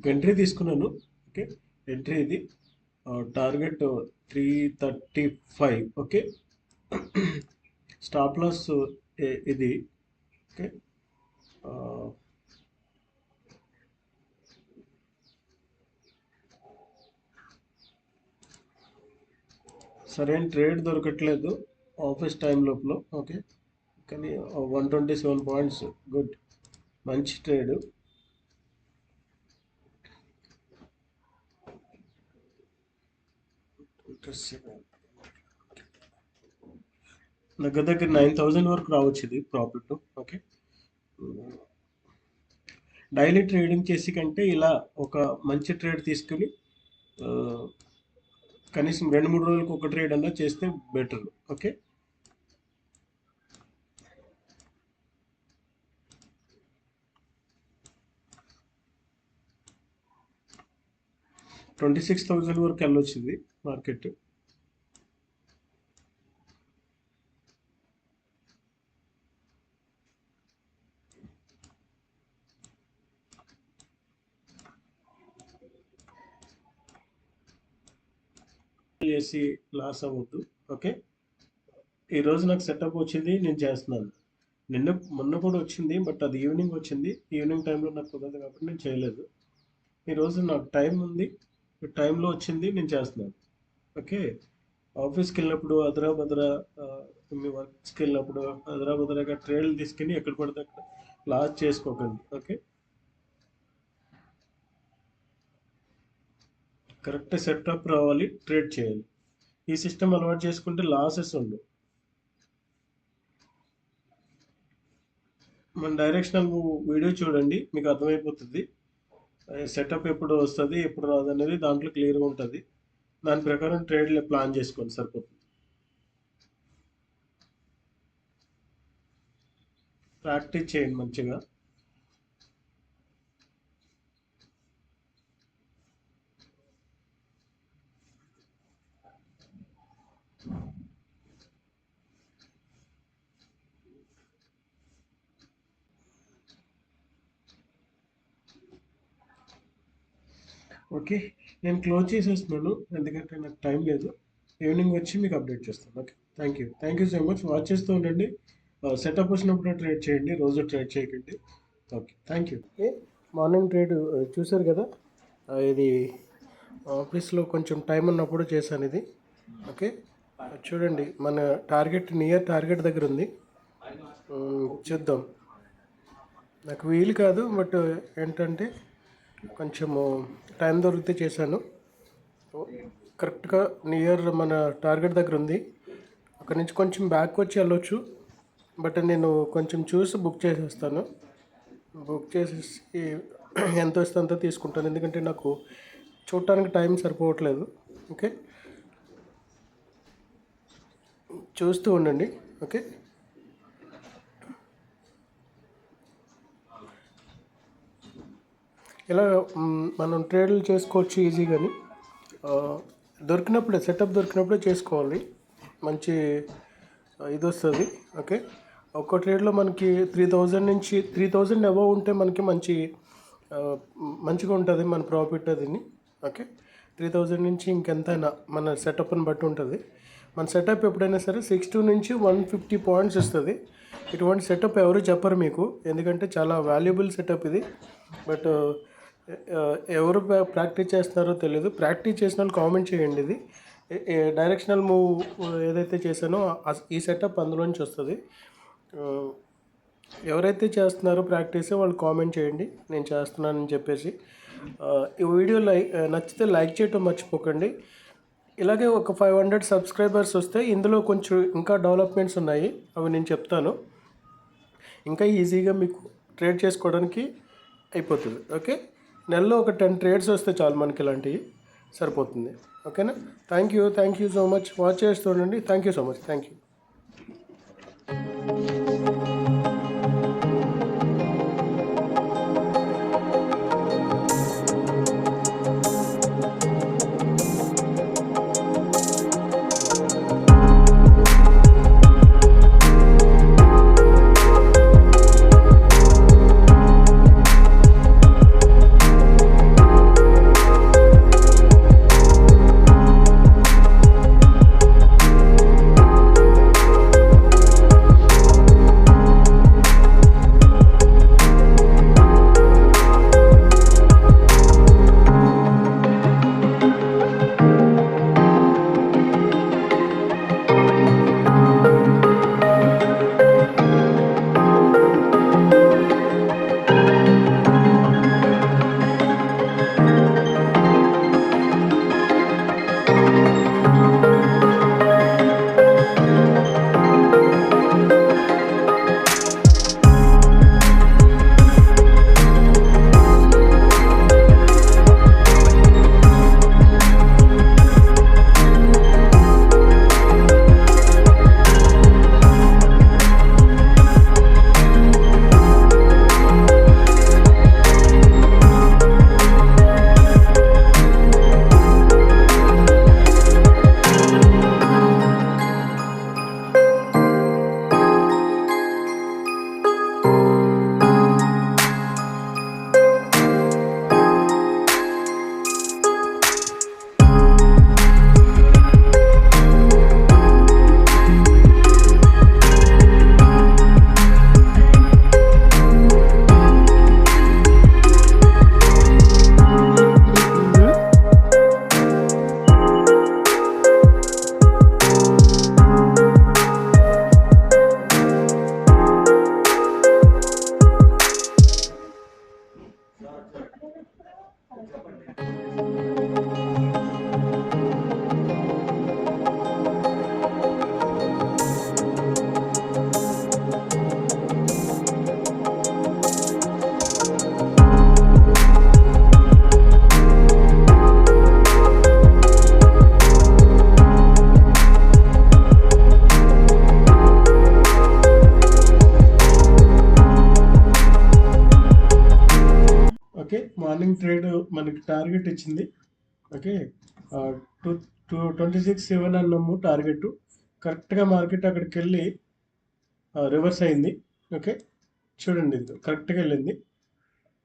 ఒక ఎంట్రీ తీసుకున్నాను. Okay, entry ఇది టార్గెట్ 335. ఓకే, స్టాప్ లాస్ ఇది. ఓకే, సరైన ట్రేడ్ దొరకట్లేదు ఆఫీస్ టైం లోపల. ఓకే, కానీ 127 పాయింట్స్, గుడ్, మంచి ట్రేడ్. దగ్గర దగ్గర 9,000 వరకు రావచ్చు ఇది ప్రాఫిట్. ఓకే, డైలీ ట్రేడింగ్ చేసి కంటే ఇలా ఒక మంచి ట్రేడ్ తీసుకుని కనీసం 2-3 రోజులకు ఒక ట్రేడ్ అన్నా చేస్తే బెటర్. ఓకే, $26,000 వరకు వెళ్ళొచ్చింది మార్కెట్. చేసి లాస్ అవ్వద్దు. ఓకే, ఈరోజు నాకు సెటప్ వచ్చింది, నేను చేస్తున్నాను. మొన్న కూడా వచ్చింది, బట్ అది ఈవినింగ్ వచ్చింది. ఈవినింగ్ టైంలో నాకు కుదరదు కాబట్టి నేను చేయలేదు. ఈరోజు నాకు టైం ఉంది, టైంలో వచ్చింది, నేను చేస్తున్నాను. ఓకే, ఆఫీస్కి వెళ్ళినప్పుడు అదరాబదరా మీ వర్క్స్కి వెళ్ళినప్పుడు అదరాబదరాగా ట్రేడ్లు తీసుకుని ఎక్కడ పడితే అక్కడ లాస్ చేసుకోకండి. ఓకే, కరెక్ట్ సెటప్ రావాలి, ట్రేడ్ చేయాలి. ఈ సిస్టమ్ అలవాటు చేసుకుంటే లాసెస్ ఉండవు. మన డైరెక్షనల్ వీడియో చూడండి, మీకు అర్థమైపోతుంది సెటప్ ఎప్పుడు వస్తుంది ఎప్పుడు రాదు అనేది. దాంట్లో క్లియర్గా ఉంటుంది. దాని ప్రకారం ట్రేడ్లు ప్లాన్ చేసుకోండి, సరిపోతుంది. ప్రాక్టీస్ చేయండి మంచిగా. ఓకే, నేను క్లోజ్ చేసేస్తున్నాను ఎందుకంటే నాకు టైం లేదు. ఈవినింగ్ వచ్చి మీకు అప్డేట్ చేస్తాను. Okay, thank you so much. Watch చేస్తూ ఉండండి. సెటప్ వచ్చినప్పుడు ట్రేడ్ చేయండి, రోజు ట్రేడ్ చేయకండి. Okay, thank you. Okay, morning trade చూసారు కదా, ఇది ఆఫీస్లో కొంచెం టైం ఉన్నప్పుడు చేశాను ఇది. ఓకే, చూడండి, మన నియర్ టార్గెట్ దగ్గర ఉంది. చూద్దాం, నాకు వీలు కాదు, బట్ ఏంటంటే కొంచెము టైం దొరికితే చేశాను. కరెక్ట్గా నియర్ మన టార్గెట్ దగ్గర ఉంది. అక్కడి నుంచి కొంచెం బ్యాక్ వచ్చి వెళ్ళొచ్చు, బట్ నేను కొంచెం చూసి బుక్ చేసేస్తాను. బుక్ చేసేసి ఎంత వస్తే అంత తీసుకుంటాను, ఎందుకంటే నాకు చూడటానికి టైం సరిపోవట్లేదు. ఓకే, చూస్తూ ఉండండి. ఓకే, ఇలా మనం ట్రేడ్లు చేసుకోవచ్చు ఈజీగాని. సెటప్ దొరికినప్పుడే చేసుకోవాలి, మంచి ఇది వస్తుంది. ఓకే, ఒక్క ట్రేడ్లో మనకి 3,000 నుంచి 3,000 అబవ్ ఉంటే మనకి మంచిగా ఉంటుంది మన ప్రాఫిట్ అదిని. ఓకే, 3,000 నుంచి ఇంకెంతైనా మన సెటప్ని బట్టి ఉంటుంది. మన సెటప్ ఎప్పుడైనా సరే 60 నుంచి 150 పాయింట్స్ వస్తుంది. ఇటువంటి సెటప్ ఎవరు చెప్పరు మీకు, ఎందుకంటే చాలా వాల్యుబుల్ సెటప్ ఇది. బట్ ఎవరు ప్రాక్టీస్ చేస్తున్నారో తెలియదు. ప్రాక్టీస్ చేసిన వాళ్ళు కామెంట్ చేయండి. ఇది డైరెక్షనల్ మూవ్ ఏదైతే చేశానో ఈ సెటప్ అందులోంచి వస్తుంది. ఎవరైతే చేస్తున్నారో ప్రాక్టీస్ వాళ్ళు కామెంట్ చేయండి, నేను చేస్తున్నానని చెప్పేసి. ఈ వీడియో నచ్చితే లైక్ చేయటం మర్చిపోకండి. ఇలాగే ఒక 500 సబ్స్క్రైబర్స్ వస్తే ఇందులో కొంచెం ఇంకా డెవలప్మెంట్స్ ఉన్నాయి, అవి నేను చెప్తాను. ఇంకా ఈజీగా మీకు ట్రేడ్ చేసుకోవడానికి అయిపోతుంది. ఓకే, నెలలో ఒక 10 ట్రేడ్స్ వస్తే చాలు మనకి, ఇలాంటివి సరిపోతుంది. ఓకేనా, thank you so much. Watch చేస్తుండండి. Thank you so much. Thank you. Morning trade మనకి టార్గెట్ ఇచ్చింది. ఓకే, టూ 26.7 అన్నాము టార్గెట్. కరెక్ట్గా మార్కెట్ అక్కడికి వెళ్ళి రివర్స్ అయింది. ఓకే, చూడండి ఇది కరెక్ట్గా వెళ్ళింది.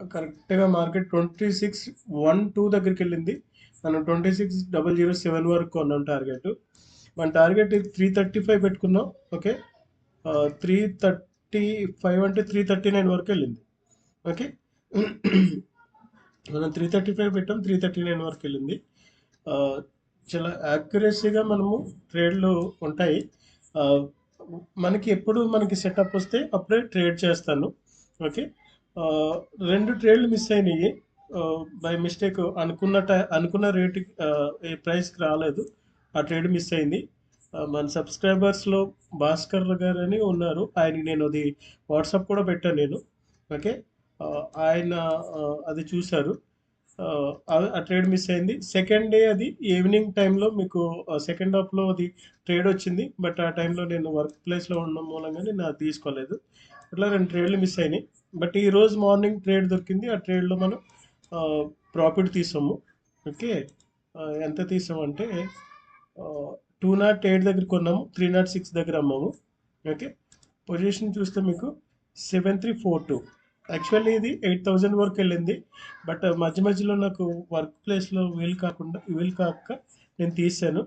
కరెక్ట్గా మార్కెట్ 26.12 దగ్గరికి వెళ్ళింది. మనం 26,007 వరకు కొన్నాం టార్గెట్. మన టార్గెట్ 335 పెట్టుకున్నాం. ఓకే, 335 అంటే 339 వరకు వెళ్ళింది. ఓకే, మనం 335 పెట్టాం, 339 వరకు వెళ్ళింది. ఆ, చాలా యాక్యురసీగా మనము ట్రేడ్లు ఉంటాయి. ఆ, మనకి ఎప్పుడు మనకి సెటప్ వస్తే అప్పుడే ట్రేడ్ చేస్తాను. ఓకే, ఆ, 2 ట్రేడ్లు మిస్ అయినాయి బై మిస్టేక్. అనుకున్న రేటు ప్రైస్కి రాలేదు, ఆ ట్రేడ్ మిస్ అయింది. మన సబ్స్క్రైబర్స్లో భాస్కర్ గారు అని ఉన్నారు, ఆయనకి నేను అది వాట్సాప్ కూడా పెట్టాను నేను. ఓకే, ఆ, ఆయన అది చూశారు. ఆ ట్రేడ్ మిస్ అయింది. సెకండ్ డే అది ఈవినింగ్ టైంలో మీకు సెకండ్ హాఫ్లో అది ట్రేడ్ వచ్చింది. బట్ ఆ టైంలో నేను వర్క్ ప్లేస్లో ఉండడం మూలంగా నేను అది తీసుకోలేదు. అట్లా 2 ట్రేడ్లు మిస్ అయినాయి. బట్ ఈ రోజు మార్నింగ్ ట్రేడ్ దొరికింది, ఆ ట్రేడ్లో మనం ప్రాఫిట్ తీసాము. ఓకే, ఎంత తీసామంటే 208 దగ్గర కొన్నాము, 306 దగ్గర అమ్మాము. ఓకే, పొజిషన్ చూస్తే మీకు 7342. యాక్చువల్లీ ఇది 8,000 వరకు వెళ్ళింది. బట్ మధ్య మధ్యలో నాకు వర్క్ ప్లేస్లో వీలు కాక నేను తీసాను.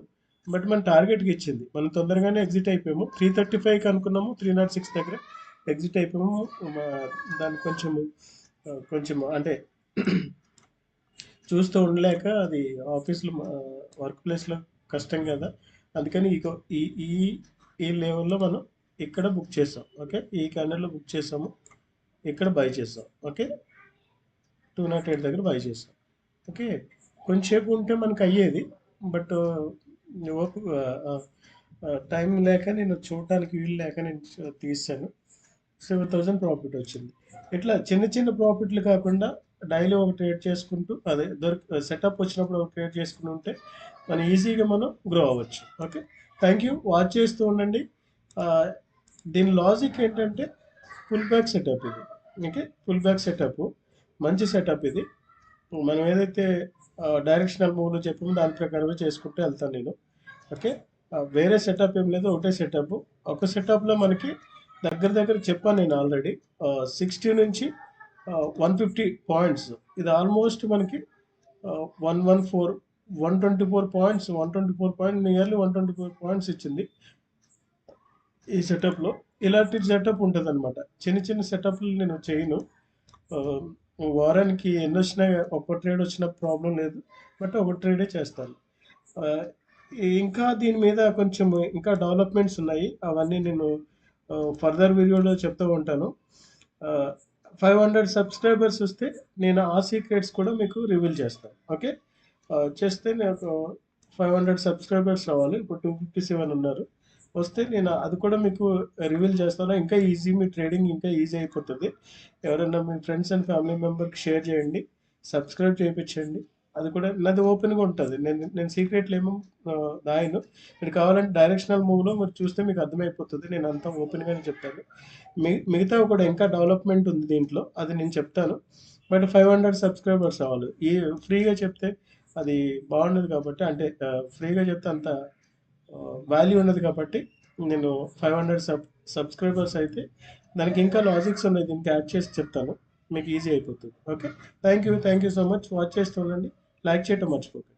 బట్ మన టార్గెట్కి ఇచ్చింది, మనం తొందరగానే ఎగ్జిట్ అయిపోయాము. 335కి అనుకున్నాము, 306 దగ్గర ఎగ్జిట్ అయిపోయాము. దాన్ని కొంచెం అంటే చూస్తూ ఉండలేక, అది ఆఫీస్లో వర్క్ ప్లేస్లో కష్టం కదా, అందుకని ఈ ఈ ఈ లెవెల్లో మనం ఇక్కడ బుక్ చేసాం. ఓకే, ఈ క్యాండిల్లో బుక్ చేసాము, ఇక్కడ బై చేసాం. ఓకే, 208 దగ్గర బై చేసాం. ఓకే, కొంచెంసేపు ఉంటే మనకు అయ్యేది, బట్ టైం లేక, నేను చూడటానికి వీలు లేక నేను తీసాను. 7,000 ప్రాఫిట్ వచ్చింది. ఇట్లా చిన్న చిన్న ప్రాఫిట్లు కాకుండా డైలీ ఒక ట్రేడ్ చేసుకుంటూ, అదే సెటప్ వచ్చినప్పుడు ఒక ట్రేడ్ చేసుకుని ఉంటే మనం ఈజీగా మనం గ్రో అవ్వచ్చు. ఓకే, థ్యాంక్ యూ, వాచ్ చేస్తూ ఉండండి. ఆ, దీని లాజిక్ ఏంటంటే ఫుల్ బ్యాక్ సెటప్ ఇది. ఓకే, ఫుల్ బ్యాక్ సెటప్ మంచి సెటప్ ఇది. మనం ఏదైతే డైరెక్షనల్ మూవ్లో చెప్పామో దాని ప్రకారమే చేసుకుంటూ వెళ్తాను నేను. ఓకే, వేరే సెటప్ ఏం లేదు, ఒకటే సెటప్. ఒక సెటప్లో మనకి దగ్గర దగ్గర చెప్పాను నేను ఆల్రెడీ, 60 నుంచి 150 పాయింట్స్. ఇది ఆల్మోస్ట్ మనకి 114 124 పాయింట్స్, 124 పాయింట్ నియర్లీ 124 పాయింట్స్ ఇచ్చింది ఈ సెటప్లో. ఇలాంటి సెటప్ ఉంటుంది అనమాట. చిన్న చిన్న సెటప్లు నేను చేయను. ఆ, వారానికి ఎన్ని వచ్చినా, ఒక్క ట్రేడ్ వచ్చినా ప్రాబ్లం లేదు, బట్ ఒక ట్రేడే చేస్తాను. ఆ, ఇంకా దీని మీద కొంచెం ఇంకా డెవలప్మెంట్స్ ఉన్నాయి, అవన్నీ నేను ఫర్దర్ వీడియోలో చెప్తూ ఉంటాను. 500 సబ్స్క్రైబర్స్ వస్తే నేను ఆ సీక్రెట్స్ కూడా మీకు రివీల్ చేస్తాను. ఓకే, చేస్తే నాకు 500 సబ్స్క్రైబర్స్ రావాలి. ఇప్పుడు 257 ఉన్నారు. వస్తే నేను అది కూడా మీకు రివీల్ చేస్తాను. ఇంకా ఈజీ, మీ ట్రేడింగ్ ఇంకా ఈజీ అయిపోతుంది. ఎవరైనా మీ ఫ్రెండ్స్ అండ్ ఫ్యామిలీ మెంబర్కి షేర్ చేయండి, సబ్స్క్రైబ్ చేయించండి. అది కూడా నాది ఓపెన్గా ఉంటుంది, నేను సీక్రెట్లు ఏమో దాయను. మీరు కావాలంటే డైరెక్షనల్ మూవ్లో మీరు చూస్తే మీకు అర్థమైపోతుంది, నేను అంతా ఓపెన్గానే చెప్తాను. మిగతా కూడా ఇంకా డెవలప్మెంట్ ఉంది దీంట్లో, అది నేను చెప్తాను. బట్ 500 సబ్స్క్రైబర్స్ అవ్వాలి. ఈ ఫ్రీగా చెప్తే అది బాగుండదు కాబట్టి, అంటే ఫ్రీగా చెప్తే అంత వాల్యూ ఉన్నది కాబట్టి, నేను 500 సబ్స్క్రైబర్స్ అయితే దానికి ఇంకా లాజిక్స్ ఉన్నాయి, దీనికి యాడ్ చేసి చెప్తాను, మీకు ఈజీ అయిపోతుంది. Okay, thank you so much, watch చేస్తూ ఉండండి, లైక్ చేయటం మర్చిపోకండి.